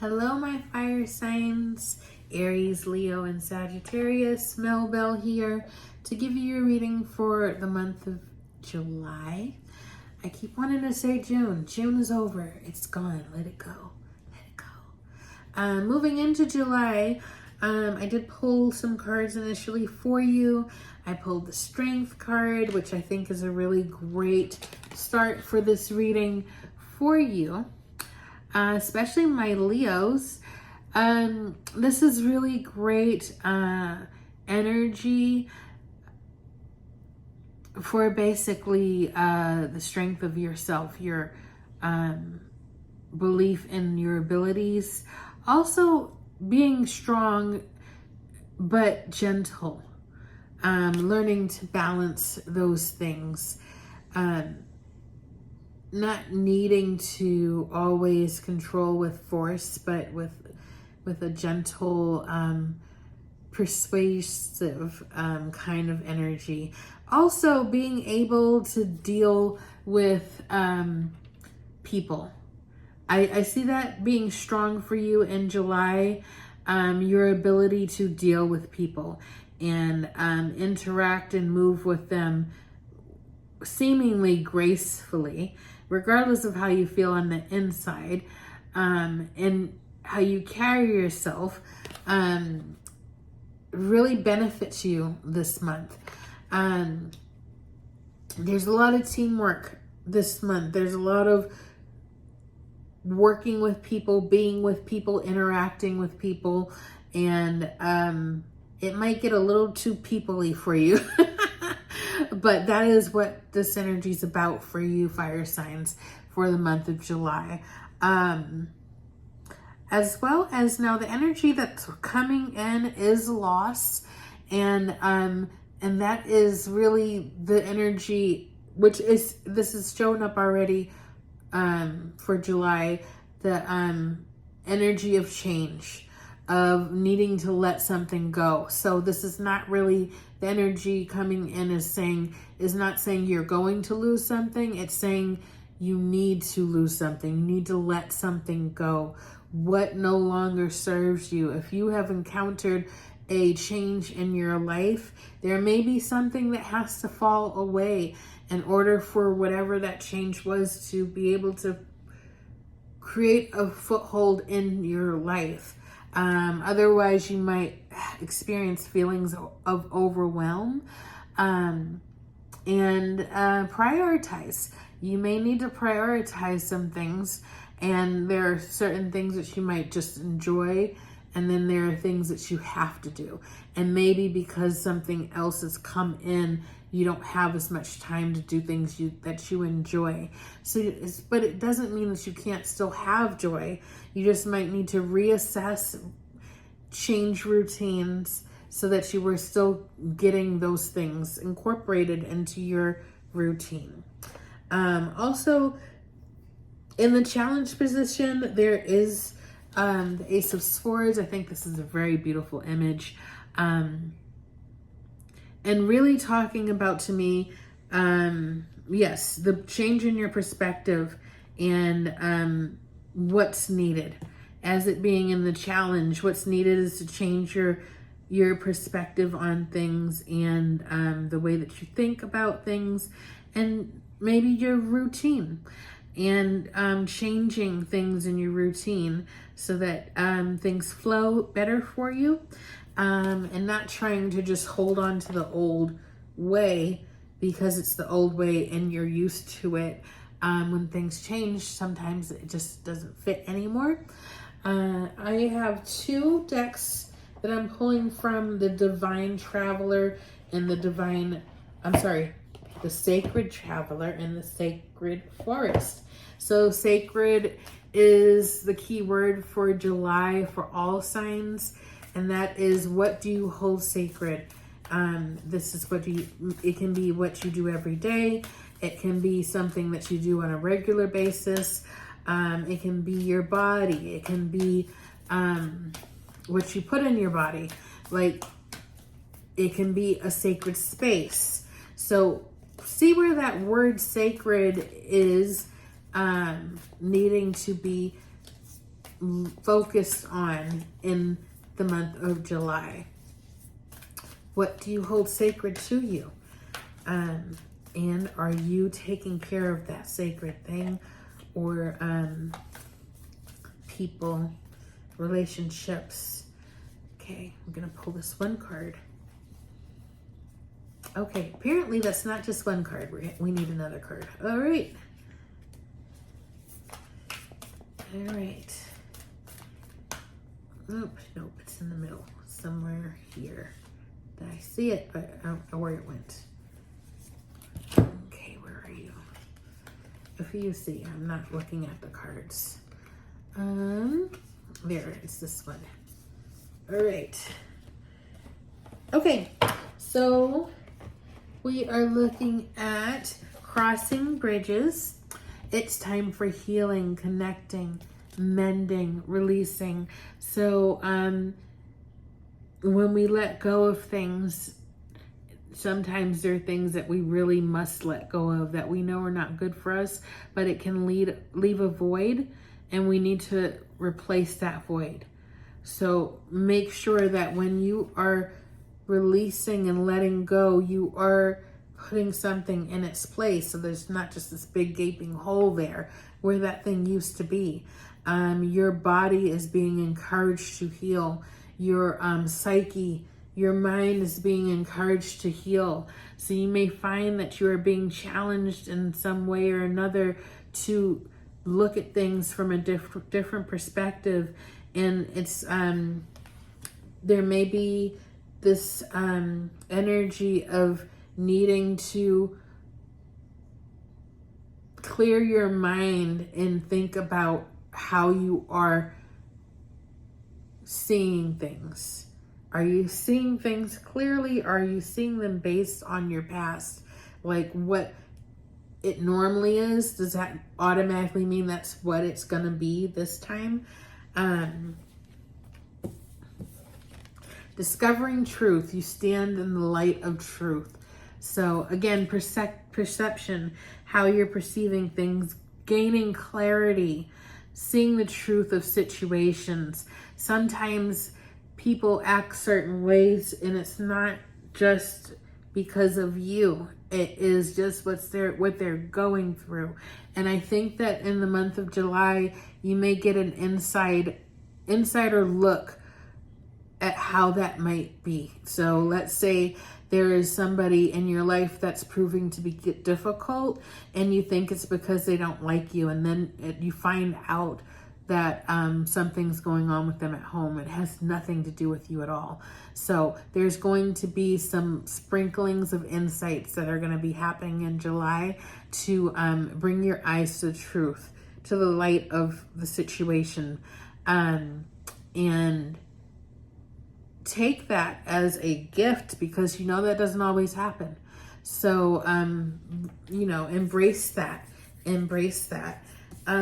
Hello, my fire signs, Aries, Leo, and Sagittarius. Mel Bell here to give you your reading for the month of July. I keep wanting to say June. June is over. It's gone. Let it go. Let it go. Moving into July, I did pull some cards initially for you. I pulled the Strength card, which I think is a really great start for this reading for you. Especially my Leos. This is really great energy for basically the strength of yourself, your belief in your abilities. Also being strong but gentle. Learning to balance those things. Not needing to always control with force, but with a gentle, persuasive kind of energy. Also being able to deal with people. I see that being strong for you in July. Your ability to deal with people and interact and move with them seemingly gracefully, regardless of how you feel on the inside, and how you carry yourself, really benefits you this month. There's a lot of teamwork this month. There's a lot of working with people, being with people, interacting with people, and it might get a little too people-y for you. But that is what this energy is about for you, fire signs, for the month of July. As well as now the energy that's coming in is loss. And that is really the energy, this is showing up already for July, the energy of change, of needing to let something go. So this is not really the energy coming in is not saying you're going to lose something. It's saying you need to lose something. You need to let something go. What no longer serves you. If you have encountered a change in your life, there may be something that has to fall away in order for whatever that change was to be able to create a foothold in your life. Otherwise, you might experience feelings of overwhelm, and prioritize. You may need to prioritize some things, and there are certain things that you might just enjoy, and then there are things that you have to do. And maybe because something else has come in, you don't have as much time to do things that you enjoy. But it doesn't mean that you can't still have joy. You just might need to reassess, change routines so that you were still getting those things incorporated into your routine. Also, in the challenge position, there is the Ace of Swords. I think this is a very beautiful image. And really talking about, to me, yes, the change in your perspective and what's needed. As it being in the challenge, what's needed is to change your perspective on things and the way that you think about things, and maybe your routine, and changing things in your routine so that things flow better for you. And not trying to just hold on to the old way because it's the old way and you're used to it. When things change, sometimes it just doesn't fit anymore. I have two decks that I'm pulling from: the Divine Traveler and the Sacred Traveler and the Sacred Forest. So sacred is the key word for July for all signs. And that is, what do you hold sacred? This is it can be what you do every day. It can be something that you do on a regular basis. It can be your body. It can be what you put in your body. Like, it can be a sacred space. So see where that word sacred is needing to be focused on in the month of July? What do you hold sacred to you? And are you taking care of that sacred thing? Or people, relationships? Okay, I'm going to pull this one card. Okay, apparently that's not just one card. We need another card. All right. All right. Nope, it's in the middle. Somewhere here. Did I see it? But I don't know where it went. Okay, where are you? If you see, I'm not looking at the cards. There, it's this one. All right. Okay, so we are looking at crossing bridges. It's time for healing, connecting, mending, releasing. So when we let go of things, sometimes there are things that we really must let go of that we know are not good for us, but it can leave a void, and we need to replace that void. So make sure that when you are releasing and letting go, you are putting something in its place. So there's not just this big gaping hole there where that thing used to be. Your body is being encouraged to heal. Your psyche, your mind is being encouraged to heal. So you may find that you are being challenged in some way or another to look at things from a different perspective. And it's there may be this energy of needing to clear your mind and think about how you are seeing things. Are you seeing things clearly? Or are you seeing them based on your past? Like what it normally is? Does that automatically mean that's what it's going to be this time? Discovering truth. You stand in the light of truth. So again, perception, how you're perceiving things, gaining clarity, seeing the truth of situations. Sometimes people act certain ways, and it's not just because of you. It is just what they're going through. And I think that in the month of July, you may get an insider look at how that might be. So let's say there is somebody in your life that's proving to be difficult, and you think it's because they don't like you, and then you find out that something's going on with them at home. It has nothing to do with you at all. So there's going to be some sprinklings of insights that are going to be happening in July to bring your eyes to the truth, to the light of the situation, and take that as a gift, because you know that doesn't always happen. So embrace that.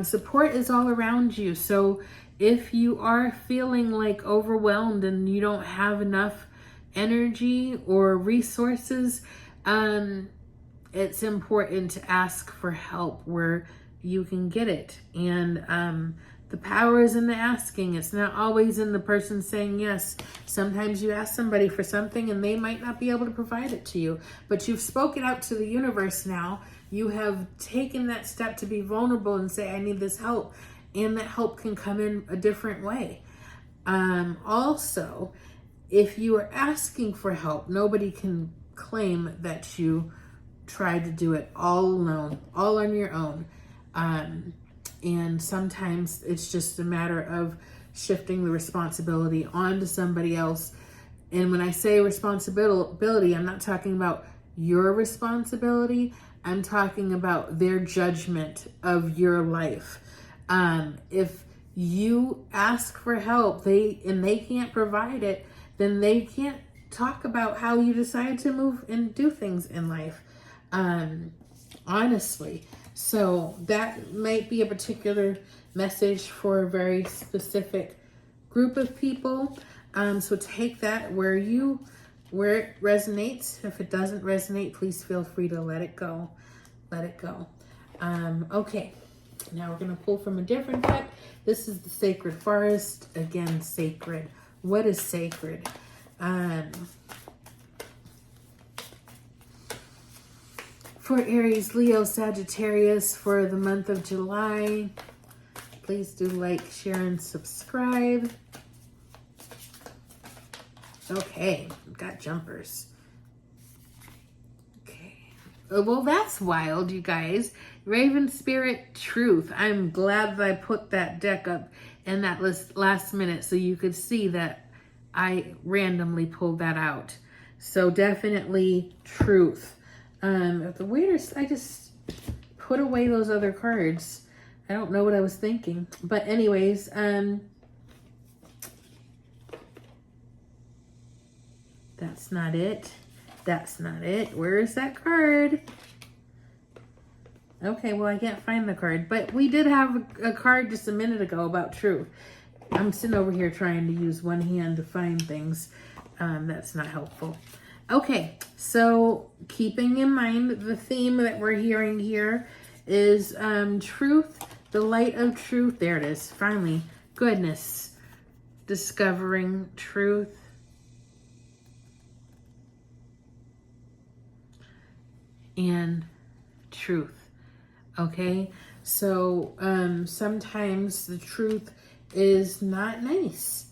Support is all around you. So if you are feeling like overwhelmed and you don't have enough energy or resources, it's important to ask for help where you can get it. And the power is in the asking. It's not always in the person saying yes. Sometimes you ask somebody for something and they might not be able to provide it to you, but you've spoken out to the universe now. You have taken that step to be vulnerable and say, I need this help. And that help can come in a different way. Also, if you are asking for help, nobody can claim that you tried to do it all alone, all on your own. And sometimes it's just a matter of shifting the responsibility onto somebody else. And when I say responsibility, I'm not talking about your responsibility. I'm talking about their judgment of your life. If you ask for help, they can't provide it, then they can't talk about how you decide to move and do things in life. Honestly. So that might be a particular message for a very specific group of people. So take that where it resonates. If it doesn't resonate, please feel free to let it go. Okay. Now we're going to pull from a different deck. This is the Sacred Forest. Again, sacred. What is sacred? For Aries, Leo, Sagittarius for the month of July. Please do like, share, and subscribe. Okay, got jumpers. Okay. Well, that's wild, you guys. Raven Spirit Truth. I'm glad that I put that deck up in that last minute so you could see that I randomly pulled that out. So definitely truth. The weirdest, I just put away those other cards. I don't know what I was thinking. But anyways, that's not it. That's not it. Where is that card? Okay, well, I can't find the card. But we did have a card just a minute ago about truth. I'm sitting over here trying to use one hand to find things. That's not helpful. Okay, so keeping in mind the theme that we're hearing here is truth, the light of truth. There it is, finally. Goodness. Discovering truth. And truth. Okay, so sometimes the truth is not nice.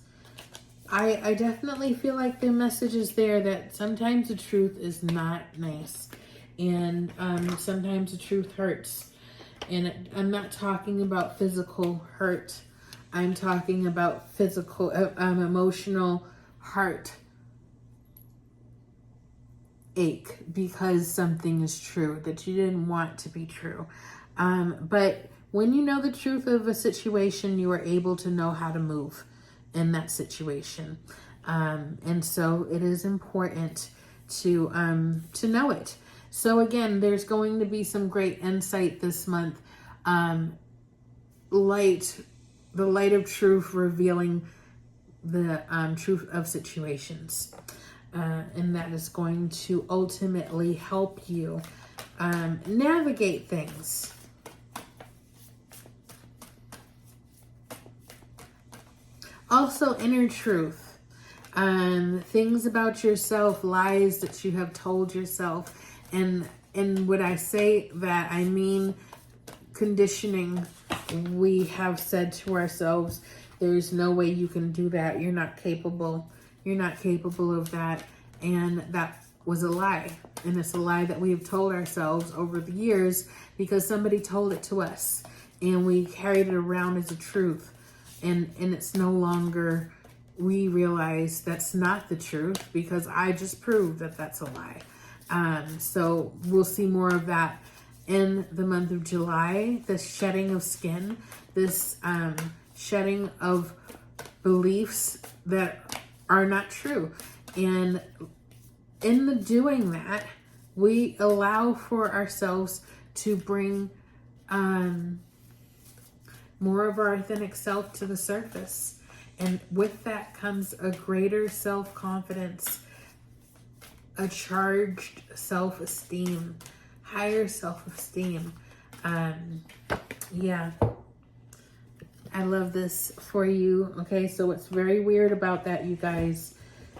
I definitely feel like the message is there that sometimes the truth is not nice. And sometimes the truth hurts. And I'm not talking about physical hurt. I'm talking about physical, emotional heart ache because something is true that you didn't want to be true. But when you know the truth of a situation, you are able to know how to move in that situation. And so it is important to know it. So again, there's going to be some great insight this month. The light of truth revealing the truth of situations. And that is going to ultimately help you navigate things. Also, inner truth. Things about yourself, lies that you have told yourself. And when I say that, I mean conditioning. We have said to ourselves, there's no way you can do that. You're not capable. You're not capable of that. And that was a lie. And it's a lie that we have told ourselves over the years because somebody told it to us. And we carried it around as a truth. And it's no longer, we realize that's not the truth because I just proved that that's a lie. So we'll see more of that in the month of July. This shedding of skin, this shedding of beliefs that are not true. And in the doing that, we allow for ourselves to bring more of our authentic self to the surface. And with that comes a greater self-confidence, a charged self-esteem, higher self-esteem. Yeah. I love this for you. Okay, so what's very weird about that, you guys,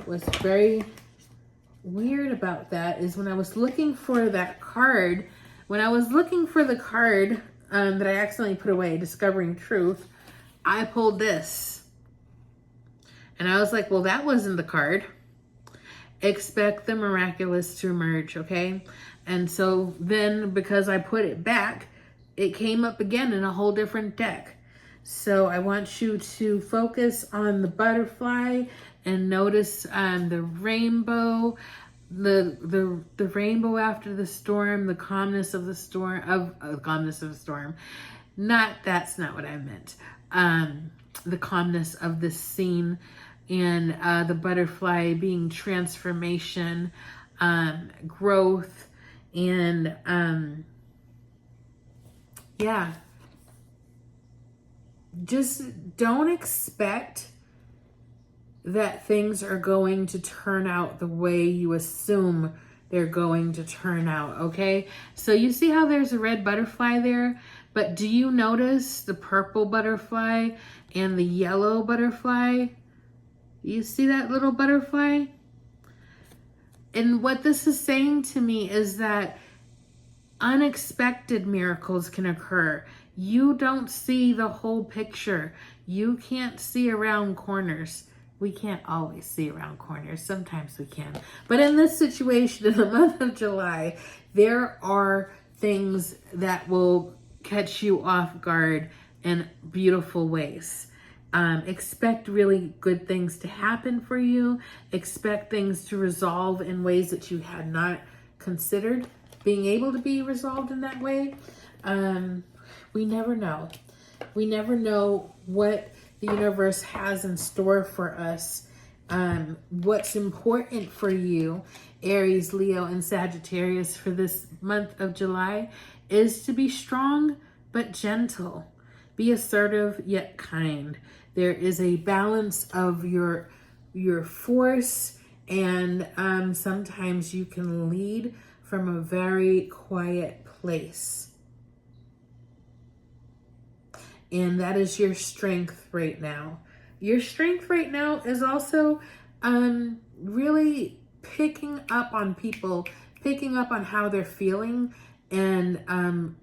what's very weird about that is when I was looking for that card, when I was looking for the card that I accidentally put away, Discovering Truth, I pulled this. And I was like, well, that wasn't the card. Expect the miraculous to emerge, okay? And so then because I put it back, it came up again in a whole different deck. So I want you to focus on the butterfly and notice the rainbow, the rainbow after the storm, the calmness of the storm, calmness of the storm. That's not what I meant. The calmness of this scene, and the butterfly being transformation, growth, and yeah. Just don't expect that things are going to turn out the way you assume they're going to turn out, okay? So you see how there's a red butterfly there, But do you notice the purple butterfly and the yellow butterfly? You see that little butterfly? And what this is saying to me is that unexpected miracles can occur. You don't see the whole picture. You can't see around corners. We can't always see around corners. Sometimes we can. But in this situation, in the month of July, there are things that will catch you off guard in beautiful ways. Expect really good things to happen for you. Expect things to resolve in ways that you had not considered being able to be resolved in that way. We never know. We never know what the universe has in store for us. What's important for you, Aries, Leo, and Sagittarius for this month of July is to be strong but gentle. Be assertive yet kind. There is a balance of your force, and sometimes you can lead from a very quiet place. And that is your strength right now. Your strength right now is also really picking up on people, picking up on how they're feeling, and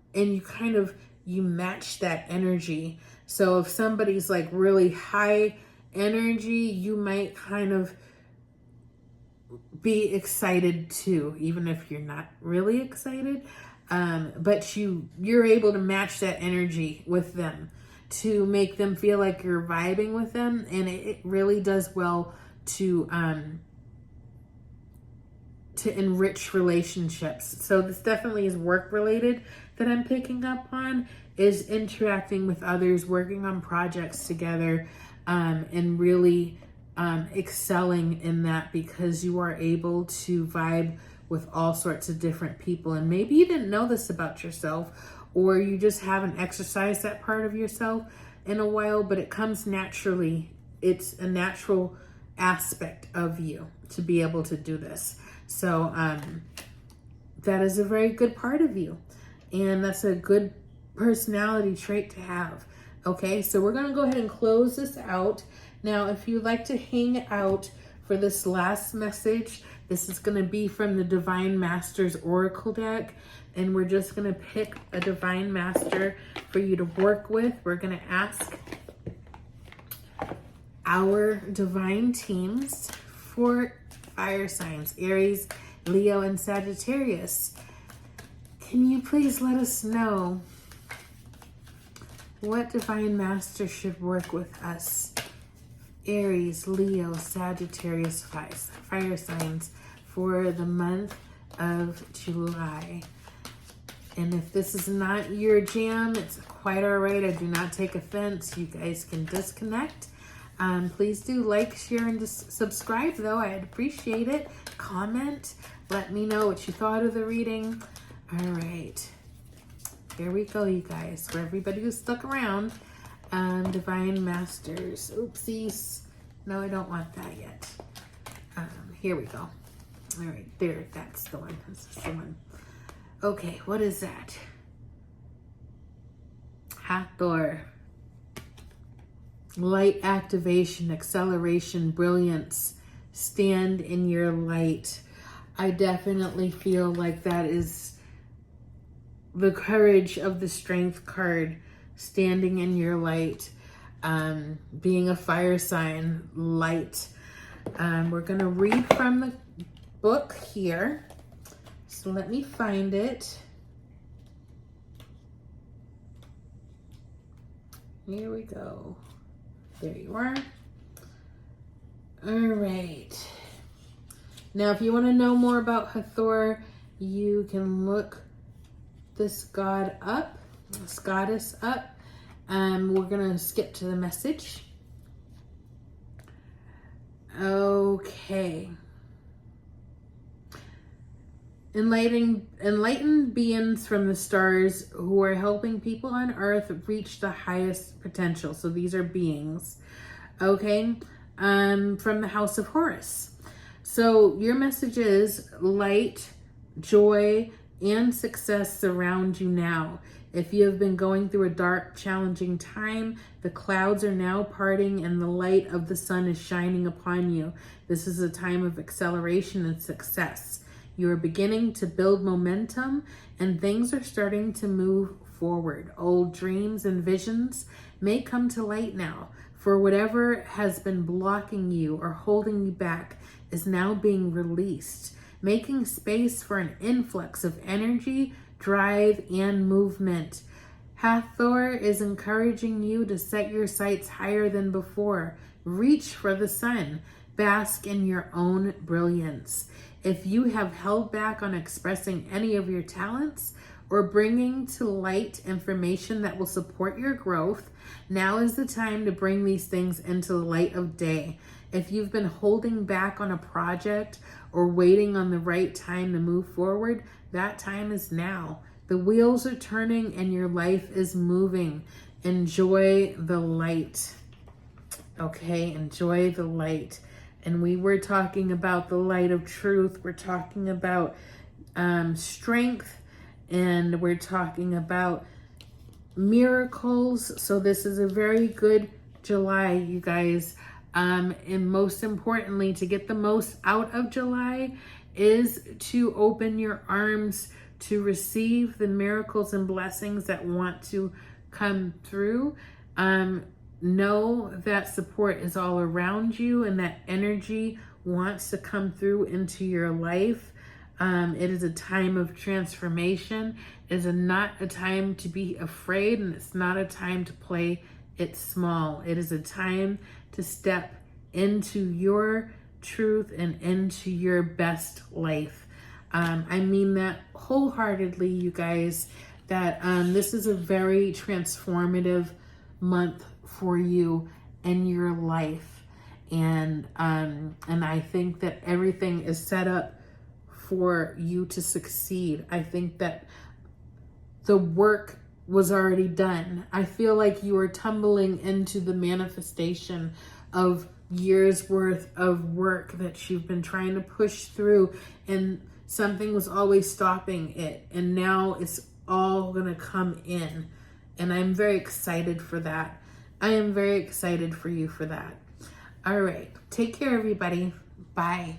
you match that energy. So if somebody's like really high energy, you might kind of be excited too, even if you're not really excited. But you're able to match that energy with them to make them feel like you're vibing with them, and it really does well to enrich relationships. So this definitely is work related that I'm picking up on, is interacting with others, working on projects together, and really excelling in that, because you are able to vibe with all sorts of different people. And maybe you didn't know this about yourself, or you just haven't exercised that part of yourself in a while, but it comes naturally. It's a natural aspect of you to be able to do this. So that is a very good part of you, and that's a good personality trait to have. Okay, so we're going to go ahead and close this out. Now, if you'd like to hang out for this last message, this is going to be from the Divine Masters Oracle deck, and we're just going to pick a Divine Master for you to work with. We're going to ask our divine teams for fire signs, Aries, Leo, and Sagittarius. Can you please let us know what Divine Master should work with us? Aries, Leo, Sagittarius, fire signs for the month of July. And if this is not your jam, it's quite all right. I do not take offense. You guys can disconnect. Please do like, share, and subscribe, though. I'd appreciate it. Comment. Let me know what you thought of the reading. All right. Here we go, you guys. For everybody who's stuck around. Divine Masters. Oopsies. No, I don't want that yet. Here we go. All right. There. That's the one. This is the one. Okay. What is that? Hathor. Light activation, acceleration, brilliance. Stand in your light. I definitely feel like that is the courage of the Strength card. Standing in your light. Being a fire sign, light. We're going to read from the book here. So let me find it. Here we go. There you are. All right. Now, if you want to know more about Hathor, you can look this god up, this goddess up. We're going to skip to the message. Okay. Enlightened beings from the stars who are helping people on earth reach the highest potential. So these are beings. Okay. From the house of Horus. So your message is light, joy, and success surround you now. If you have been going through a dark, challenging time, the clouds are now parting and the light of the sun is shining upon you. This is a time of acceleration and success. You are beginning to build momentum and things are starting to move forward. Old dreams and visions may come to light now, for whatever has been blocking you or holding you back is now being released, making space for an influx of energy, drive, and movement. Hathor is encouraging you to set your sights higher than before. Reach for the sun. Bask in your own brilliance. If you have held back on expressing any of your talents or bringing to light information that will support your growth, now is the time to bring these things into the light of day. If you've been holding back on a project or waiting on the right time to move forward, that time is now. The wheels are turning and your life is moving. Enjoy the light. Okay, enjoy the light. And we were talking about the light of truth. We're talking about strength, and we're talking about miracles. So this is a very good July, you guys. And most importantly, to get the most out of July is to open your arms to receive the miracles and blessings that want to come through. Know that support is all around you and that energy wants to come through into your life. It is a time of transformation. It is not a time to be afraid, and it's not a time to play it small. It is a time to step into your truth and into your best life. I mean that wholeheartedly, you guys, that this is a very transformative month for you and your life. And I think that everything is set up for you to succeed. I think that the work was already done. I feel like you are tumbling into the manifestation of years worth of work that you've been trying to push through, and something was always stopping it. And now it's all gonna come in. And I'm very excited for that. I am very excited for you for that. All right. Take care, everybody. Bye.